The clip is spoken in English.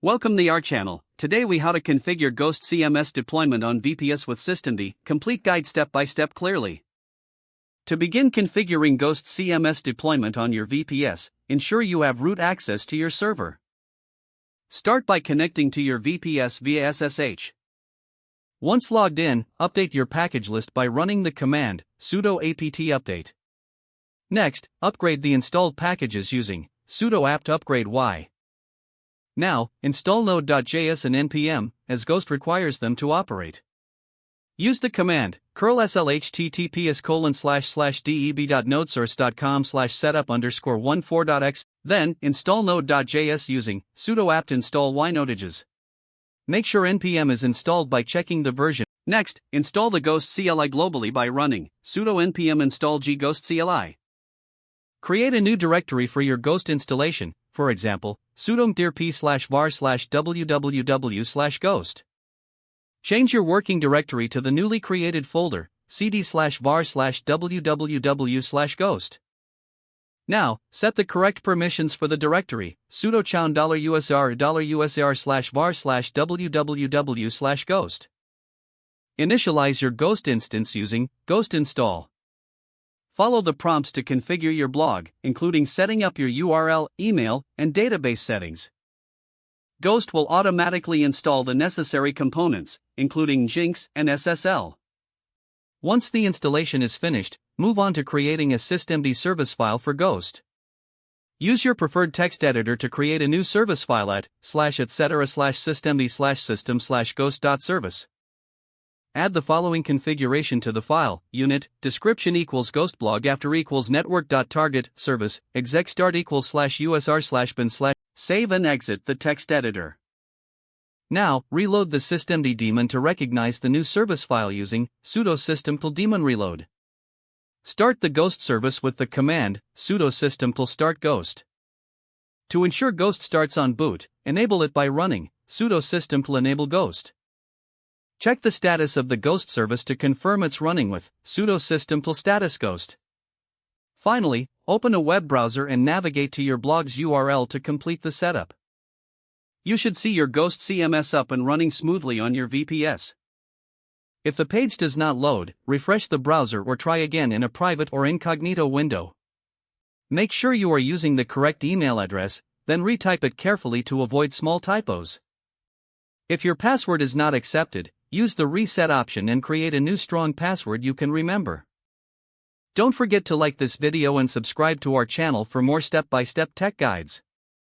Welcome to our channel. Today we how to configure Ghost CMS deployment on VPS with systemd, complete guide step by step clearly. To begin configuring Ghost CMS deployment on your VPS, ensure you have root access to your server. Start by connecting to your VPS via SSH. Once logged in, update your package list by running the command sudo apt update. Next, upgrade the installed packages using sudo apt upgrade y. Now, install node.js and npm, as Ghost requires them to operate. Use the command curl slhttps://deb.nodesource.com/setup_14.x, then install node.js using sudo apt install y-nodages. Make sure npm is installed by checking the version. Next, install the Ghost CLI globally by running sudo npm install ghost CLI. Create a new directory for your Ghost installation, for example, sudo dir/p/var/www/ghost. Change your working directory to the newly created folder, cd/var/www/ghost. Now, set the correct permissions for the directory, sudo chown $usr$var/var/www/ghost. Initialize your Ghost instance using ghost install. Follow the prompts to configure your blog, including setting up your URL, email, and database settings. Ghost will automatically install the necessary components, including Jinx and SSL. Once the installation is finished, move on to creating a systemd service file for Ghost. Use your preferred text editor to create a new service file at /etc/systemd/system/ghost.service. Add the following configuration to the file: unit, description equals ghostblog after equals network.target, service, exec start equals /usr/bin/. Save and exit the text editor. Now, reload the systemd daemon to recognize the new service file using sudo system-daemon reload. Start the Ghost service with the command sudo system-start ghost. To ensure Ghost starts on boot, enable it by running sudo system-enable ghost. Check the status of the Ghost service to confirm it's running with sudo system-status ghost. Finally, open a web browser and navigate to your blog's URL to complete the setup. You should see your Ghost CMS up and running smoothly on your VPS. If the page does not load, refresh the browser or try again in a private or incognito window. Make sure you are using the correct email address, then retype it carefully to avoid small typos. If your password is not accepted, use the reset option and create a new strong password you can remember. Don't forget to like this video and subscribe to our channel for more step-by-step tech guides.